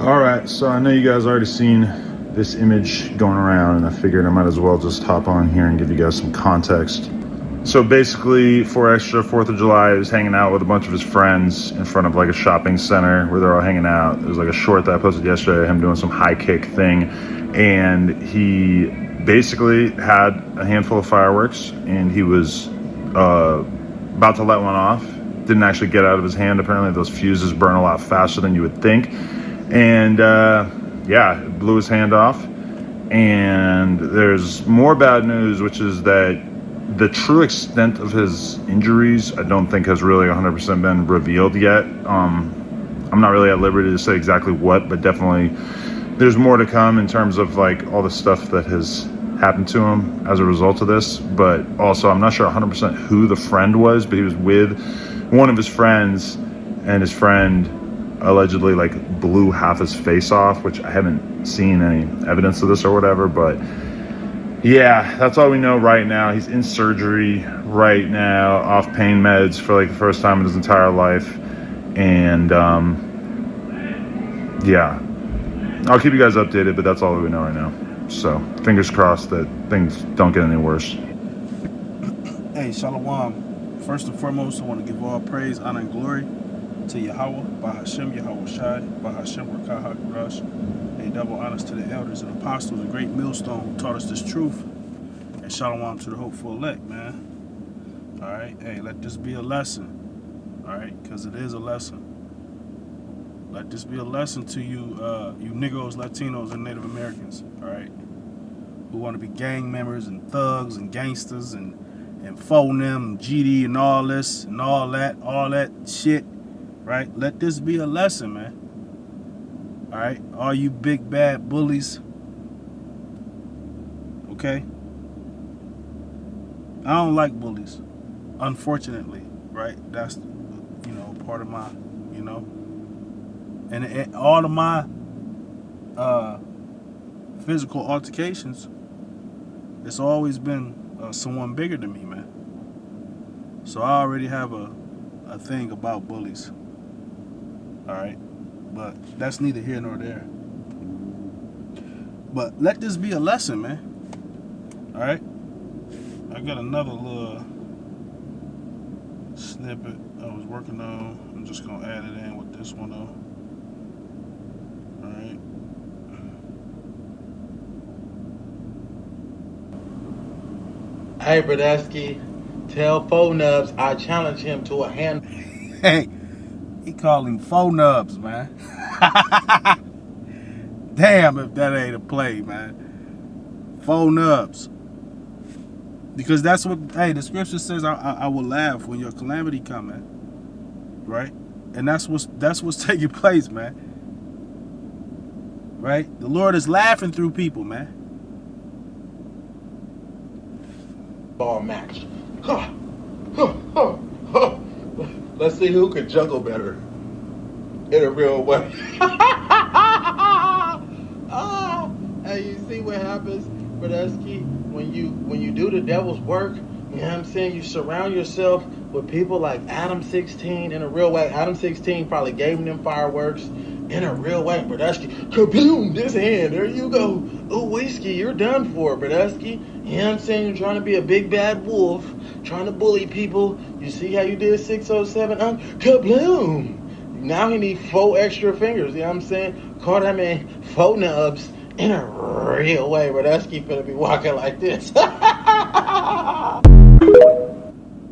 All right, so I know you guys already seen this image going around, and I figured I might as well just hop on here and give you guys some context. So basically, for extra 4th of July, he was hanging out with a bunch of his friends in front of like a shopping center where they're all hanging out. There was like a short that I posted yesterday, him doing some high kick thing, and he basically had a handful of fireworks, and he was about to let one off. Didn't actually get out of his hand. Apparently, those fuses burn a lot faster than you would think, and yeah, it blew his hand off. And there's more bad news, which is that the true extent of his injuries, I don't think has really 100% been revealed yet. I'm not really at liberty to say exactly what, but definitely there's more to come in terms of like all the stuff that has happened to him as a result of this. But also, I'm not sure 100% who the friend was, but he was with one of his friends, and his friend allegedly like blew half his face off, which I haven't seen any evidence of this or whatever, but yeah, that's all we know right now. He's in surgery right now, off pain meds for like the first time in his entire life. And yeah, I'll keep you guys updated, but that's all that we know right now. So fingers crossed that things don't get any worse. Hey, Shalom. First and foremost, I want to give all praise, honor, and glory to Yahweh, Bahashem, Yahweh Shai, Bahashem, Rakah, HaKadosh. Hey, double honors to the elders and apostles, a great millstone who taught us this truth. And Shalom to the hopeful elect, man. All right, hey, let this be a lesson. All right, because it is a lesson. Let this be a lesson to you, you Negroes, Latinos, and Native Americans. All right, who want to be gang members and thugs and gangsters and phone them, GD and all this and all that shit, right? Let this be a lesson, man. All right, all you big bad bullies, okay? I don't like bullies, unfortunately, right? That's, part of my, and all of my physical altercations, it's always been someone bigger than me, man. So I already have a thing about bullies. All right, but that's neither here nor there. But let this be a lesson, man. All right, I got another little snippet I was working on. I'm just gonna add it in with this one though. All right. Hey, Bradesky, tell Fo Nubs I challenge him to a hand. Hey, he calling phone nubs, man. Damn, if that ain't a play, man. Phone nubs. Because that's what, hey, the scripture says, I will laugh when your calamity come, man. Right? And that's what's taking place, man. Right? The Lord is laughing through people, man. Ball match. Let's see who can juggle better in a real way. Hey, you see what happens, Bradesky, when you do the devil's work? You know what I'm saying? You surround yourself with people like Adam 16 in a real way. Adam 16 probably gave them fireworks in a real way. Bradesky, kaboom, this hand, there you go. Oh, whiskey, you're done for, Bradesky. You know what I'm saying? You're trying to be a big bad wolf, trying to bully people. You see how you did 607? Kabloom. Now he need 4 extra fingers, you know what I'm saying? Call that man 4 nubs in a real way. Bradesky finna be walking like this.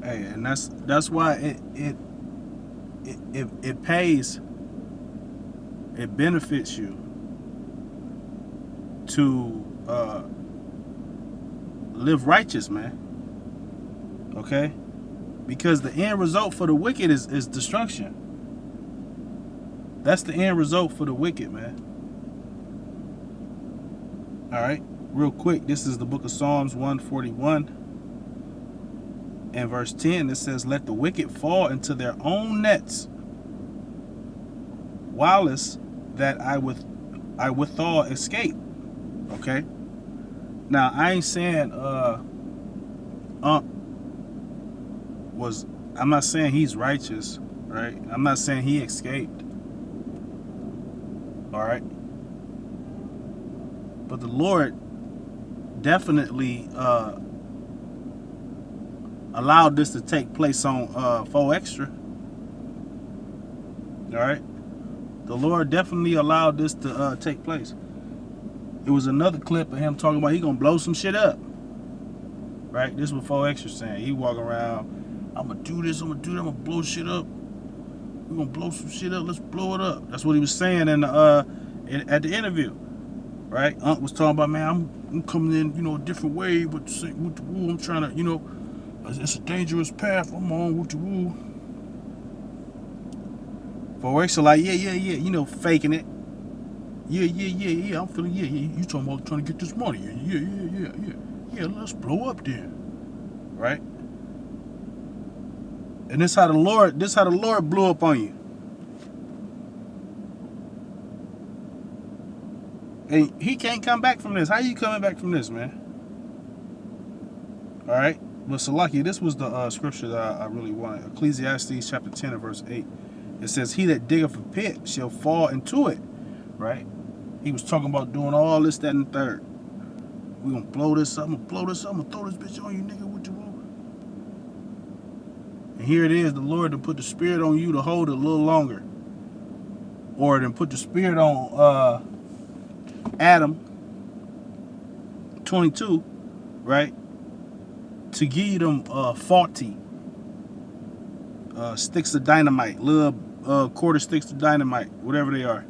Hey, and that's why it pays, it benefits you to live righteous, man. Okay? Because the end result for the wicked is destruction. That's the end result for the wicked, man. All right, real quick, this is the book of Psalms 141 and verse 10. It says, let the wicked fall into their own nets, whilst that I withal escape. Okay? Now, I ain't saying I'm not saying he's righteous, right? I'm not saying he escaped. All right. But the Lord definitely allowed this to take place on 4 Extra. All right. The Lord definitely allowed this to take place. It was another clip of him talking about he gonna blow some shit up. Right? This is what 4 Extra saying. He walking around, I'm gonna do this, I'm gonna do that, I'm gonna blow shit up. We're gonna blow some shit up, let's blow it up. That's what he was saying in the at the interview. Right? Unc was talking about, man, I'm coming in, a different way, but with the woo, I'm trying to, it's a dangerous path I'm on with the woo. 4 Extra like, yeah, faking it. Yeah, I'm feeling, you talking about trying to get this money. Yeah, let's blow up there. Right? And this how the Lord blew up on you. And he can't come back from this. How you coming back from this, man? All right. But Salaki, this was the scripture that I really wanted. Ecclesiastes chapter 10 and verse 8. It says, he that diggeth a pit shall fall into it. Right? He was talking about doing all this, that, and the third. We're going to blow this up. I'm going to blow this up. I'm going to throw this bitch on you, nigga. What you want? And here it is. The Lord to put the spirit on you to hold it a little longer. Or to put the spirit on Adam 22, right? To give you them faulty sticks of dynamite, little quarter sticks of dynamite, whatever they are.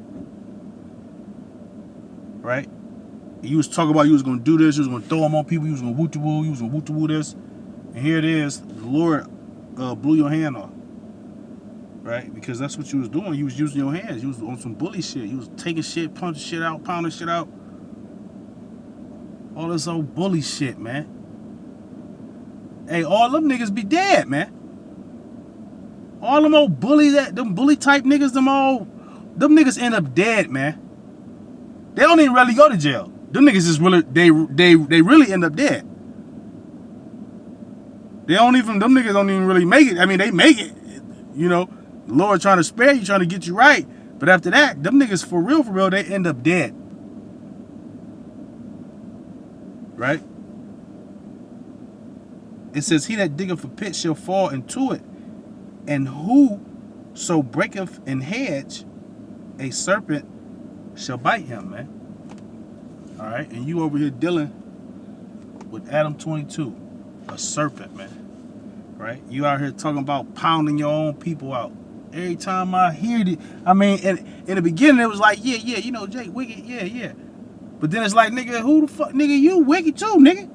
Right? You was talking about you was gonna do this, you was gonna throw them on people, you was gonna woo-to-woo, you was gonna woo-to-woo this. And here it is, the Lord blew your hand off. Right? Because that's what you was doing. You was using your hands. You was on some bully shit. You was taking shit, punching shit out, pounding shit out. All this old bully shit, man. Hey, all them niggas be dead, man. All them old them bully type niggas, them niggas end up dead, man. They don't even really go to jail. Them niggas is really, they really end up dead. Them niggas don't even really make it. I mean, they make it, The Lord trying to spare you, trying to get you right. But after that, them niggas for real, they end up dead. Right? It says, he that diggeth a pit shall fall into it. And who so breaketh an hedge, a serpent shall bite him, man. All right? And you over here dealing with Adam 22, a serpent, man. Right? You out here talking about pounding your own people out. Every time I hear it, I mean, in the beginning, it was like, yeah, Jake, wicked, yeah. But then it's like, nigga, who the fuck, nigga, you wicked too, nigga.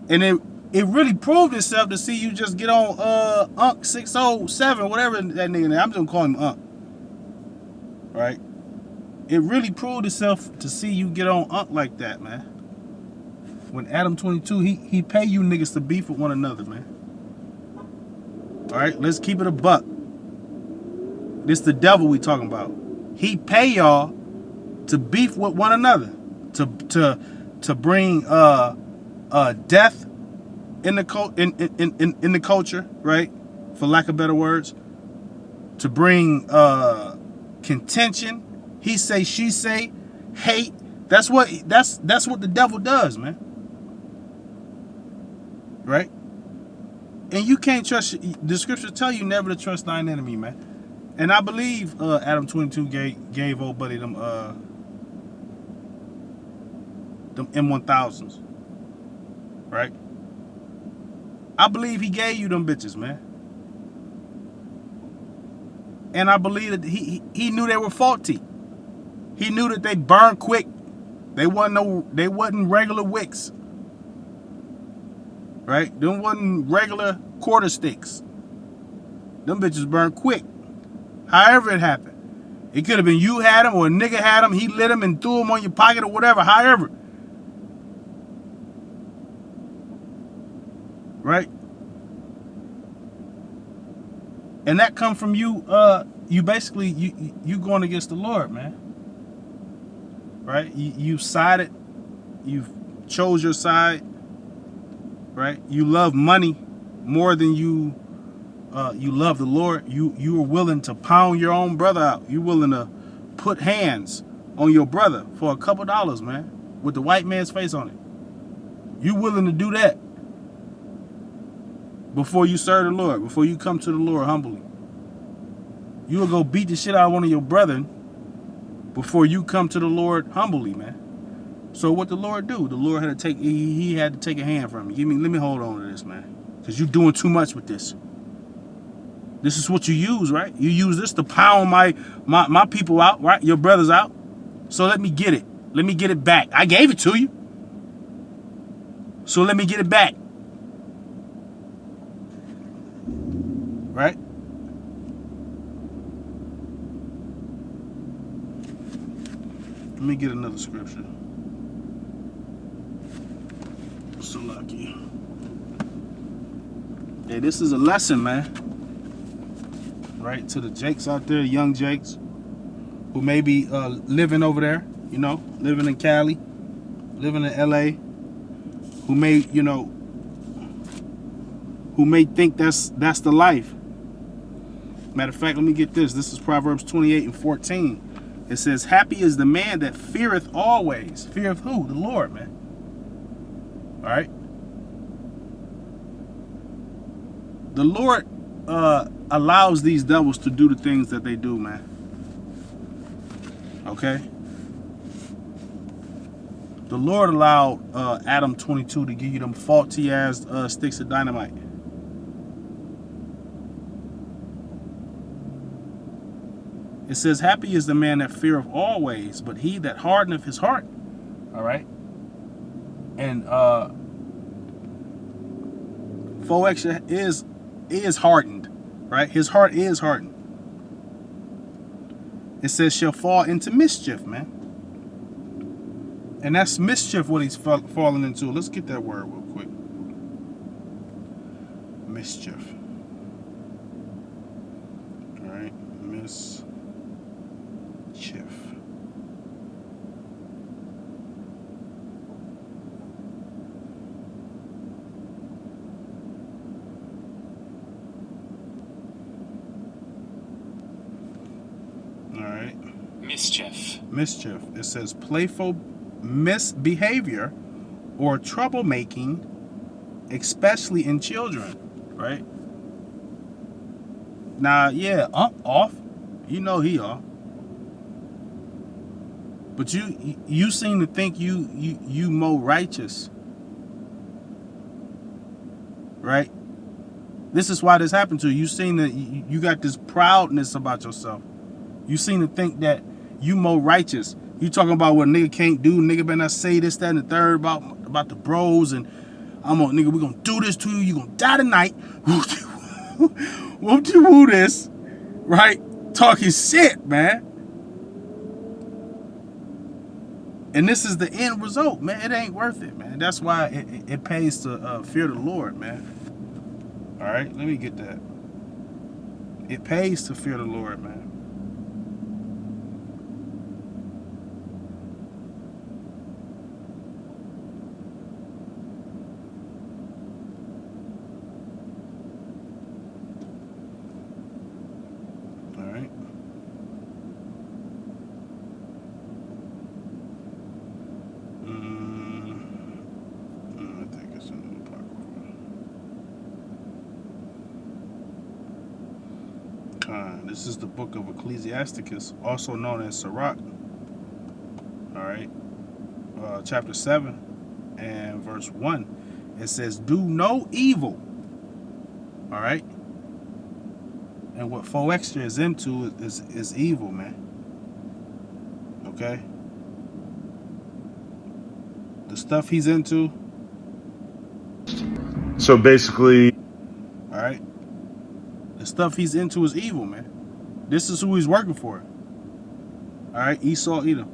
And it really proved itself to see you just get on Unc 607, whatever that nigga name. I'm just gonna call him Unc. Right? It really proved itself to see you get on Unc like that, man. When Adam 22, he pay you niggas to beef with one another, man. All right, let's keep it a buck. This the devil we talking about. He pay y'all to beef with one another, to bring death in the culture, right? For lack of better words, to bring contention, he say, she say, hate. That's what the devil does, man. Right? And you can't trust. The scriptures tell you never to trust thine enemy, man. And I believe Adam 22 gave old buddy them M1000s, right? I believe he gave you them bitches, man. And I believe that he knew they were faulty. He knew that they burned quick. They wasn't regular wicks. Right? Them wasn't regular quarter sticks. Them bitches burned quick. However it happened. It could have been you had them or a nigga had them. He lit them and threw them on your pocket or whatever. However. Right? And that come from you. You basically, you going against the Lord, man. Right? You sided. You chose your side. Right? You love money more than you love the Lord. You are willing to pound your own brother out. You willing to put hands on your brother for a couple dollars, man, with the white man's face on it. You willing to do that before you serve the Lord, before you come to the Lord humbly? You will go beat the shit out of one of your brethren before you come to the Lord humbly, man. So what the Lord do? The Lord had to take, he had to take a hand from you. Let me hold on to this, man, because you're doing too much with this. This is what you use, right? You use this to pound my people out, right? Your brothers out. So let me get it. Let me get it back. I gave it to you. So let me get it back. Right? Let me get another scripture. So lucky. Hey, this is a lesson, man. Right? To the Jakes out there, young Jakes, who may be living over there, you know, living in Cali, living in LA, who may, you know, who may think that's the life. Matter of fact, let me get this. This is Proverbs 28:14. It says, happy is the man that feareth always. Feareth who? The Lord, man. All right? The Lord allows these devils to do the things that they do, man. Okay? The Lord allowed Adam 22 to give you them faulty ass sticks of dynamite. It says, happy is the man that feareth always, but he that hardeneth his heart. All right? And Foexia is hardened, right? His heart is hardened. It says, shall fall into mischief, man. And that's mischief what he's falling into. Let's get that word real quick. Mischief. All right, mischief. All right. Mischief. Mischief. It says playful misbehavior or troublemaking, especially in children, right? Now, yeah, off. You know he off. But you seem to think you more righteous, right? This is why this happened to you. You seem that you got this proudness about yourself. You seem to think that you more righteous. You talking about what nigga can't do. Nigga better not say this, that, and the third about the bros. And nigga, we gonna do this to you. You gonna die tonight. Won't you woo this? Right? Talking shit, man. And this is the end result, man. It ain't worth it, man. That's why it pays to fear the Lord, man. All right? Let me get that. It pays to fear the Lord, man. This is the book of Ecclesiasticus, also known as Sirach. All right, chapter 7 and verse 1. It says, do no evil. All right. And what Foextra is into is evil, man. Okay. The stuff he's into. So basically, all right, the stuff he's into is evil, man. This is who he's working for. All right, Esau, Edom.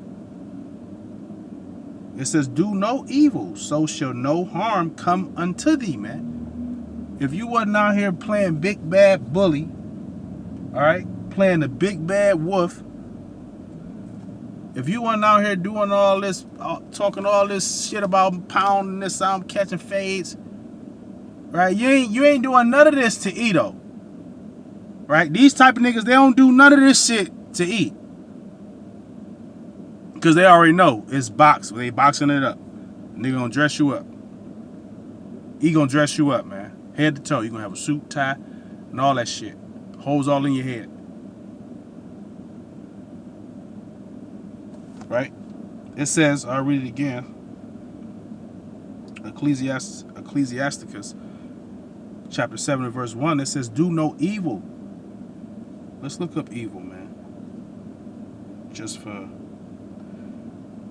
It says, do no evil, so shall no harm come unto thee, man. If you wasn't out here playing big bad bully, all right, playing the big bad wolf, if you wasn't out here doing all this, talking all this shit about pounding this out, catching fades, right, you ain't doing none of this to Edo. Right? These type of niggas, they don't do none of this shit to eat. Because they already know it's box. They boxing it up. Nigga gonna dress you up. He gonna dress you up, man. Head to toe. You gonna have a suit, tie, and all that shit. Holes all in your head. Right? It says, I'll read it again. Ecclesiasticus chapter 7 and verse 1. It says, do no evil. Let's look up evil, man. Just for,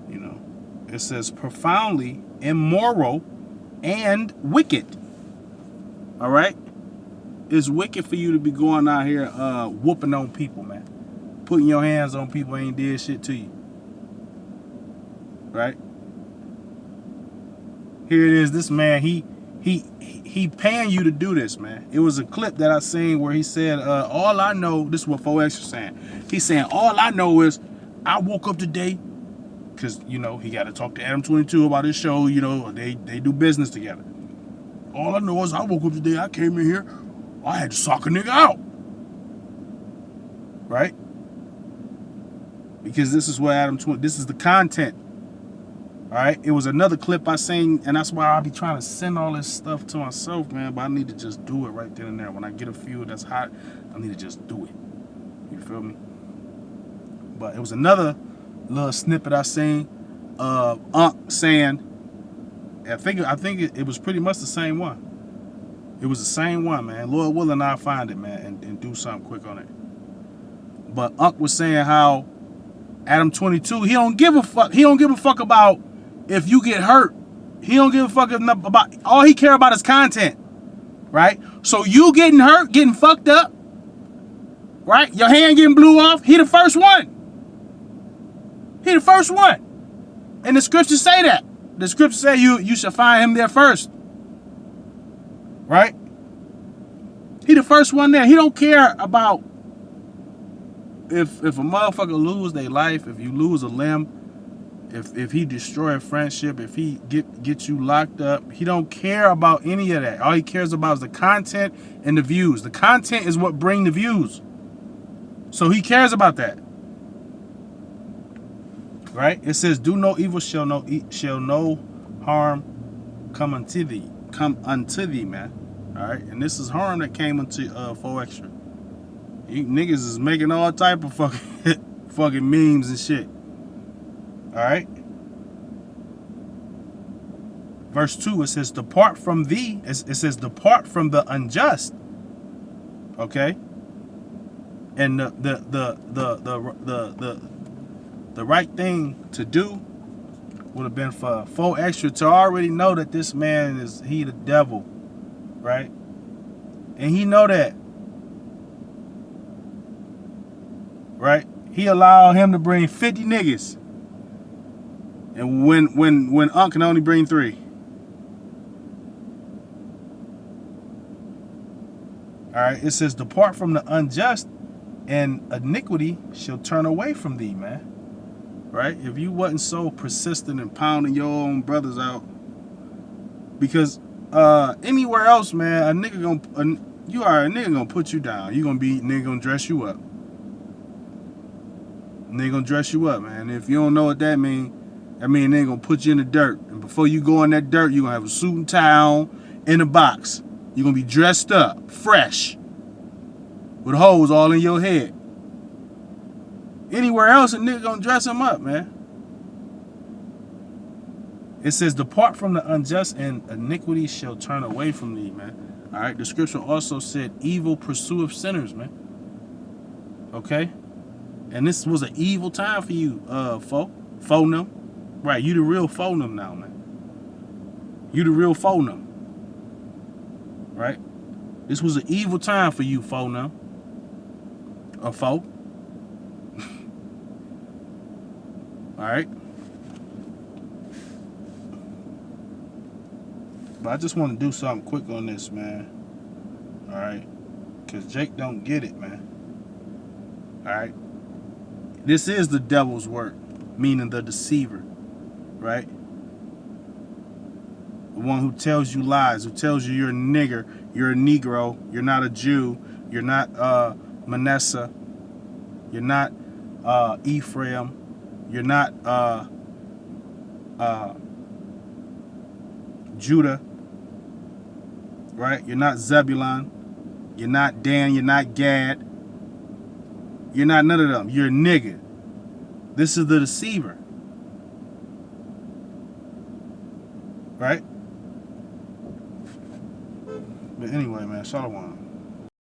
you know. It says profoundly immoral and wicked. All right? It's wicked for you to be going out here whooping on people, man. Putting your hands on people who ain't did shit to you. Right? Here it is. This man, he paying you to do this, man. It was a clip that I seen where he said, all I know, this is what 4X was saying. He's saying, all I know is I woke up today, because, you know, he got to talk to Adam 22 about his show, you know, they do business together. All I know is I woke up today, I came in here, I had to sock a nigga out. Right? Because this is what this is the content. All right, it was another clip I seen, and that's why I be trying to send all this stuff to myself, man. But I need to just do it right then and there. When I get a few that's hot, I need to just do it. You feel me? But it was another little snippet I seen of saying, I think it was pretty much the same one. It was the same one, man. Lord willing, I'll find it, man, and do something quick on it. But was saying how Adam 22, he don't give a fuck. He don't give a fuck about if you get hurt. He don't give a fuck about, all he care about is content, right? So you getting hurt, getting fucked up, right? Your hand getting blew off, he the first one. He the first one. And the scriptures say that. The scriptures say you should find him there first, right? He the first one there. He don't care about if a motherfucker lose their life, if you lose a limb, if he destroy a friendship, if he get you locked up, he don't care about any of that. All he cares about is the content and the views. The content is what bring the views. So he cares about that. Right? It says, do no evil, shall no harm come unto thee, man. All right? And this is harm that came unto 4Extra. You niggas is making all type of fucking memes and shit. Alright? Verse 2, it says, depart from thee. It says, depart from the unjust. Okay? And the right thing to do would have been for 4Extra to already know that this man he the devil. Right? And he know that. Right? He allowed him to bring 50 niggas. And when Unc can only bring 3. Alright, it says, depart from the unjust, and iniquity shall turn away from thee, man. Right? If you wasn't so persistent in pounding your own brothers out. Because anywhere else, man, a nigga gonna put you down. Nigga gonna dress you up. Nigga gonna dress you up, man. If you don't know what that mean they gonna put you in the dirt. And before you go in that dirt, you gonna have a suit and tie on in a box. You're gonna be dressed up, fresh, with holes all in your head. Anywhere else, a nigga gonna dress him up, man. It says, depart from the unjust, and iniquity shall turn away from thee, man. All right, the scripture also said, evil pursueth sinners, man. Okay? And this was an evil time for you, Phonum. Right, you the real Phonum now, man. You the real Phonum. Right? This was an evil time for you, Phonum. Or Pho. Alright? But I just want to do something quick on this, man. Alright? Because Jake don't get it, man. Alright? This is the devil's work, meaning the deceiver. Right? The one who tells you lies, who tells you you're a nigger, you're a Negro, you're not a Jew, you're not Manasseh, you're not Ephraim, You're not Judah, right? You're not Zebulun. You're not Dan. You're not Gad. You're not none of them. You're nigga. This is the deceiver, right? But anyway, man, Shalom.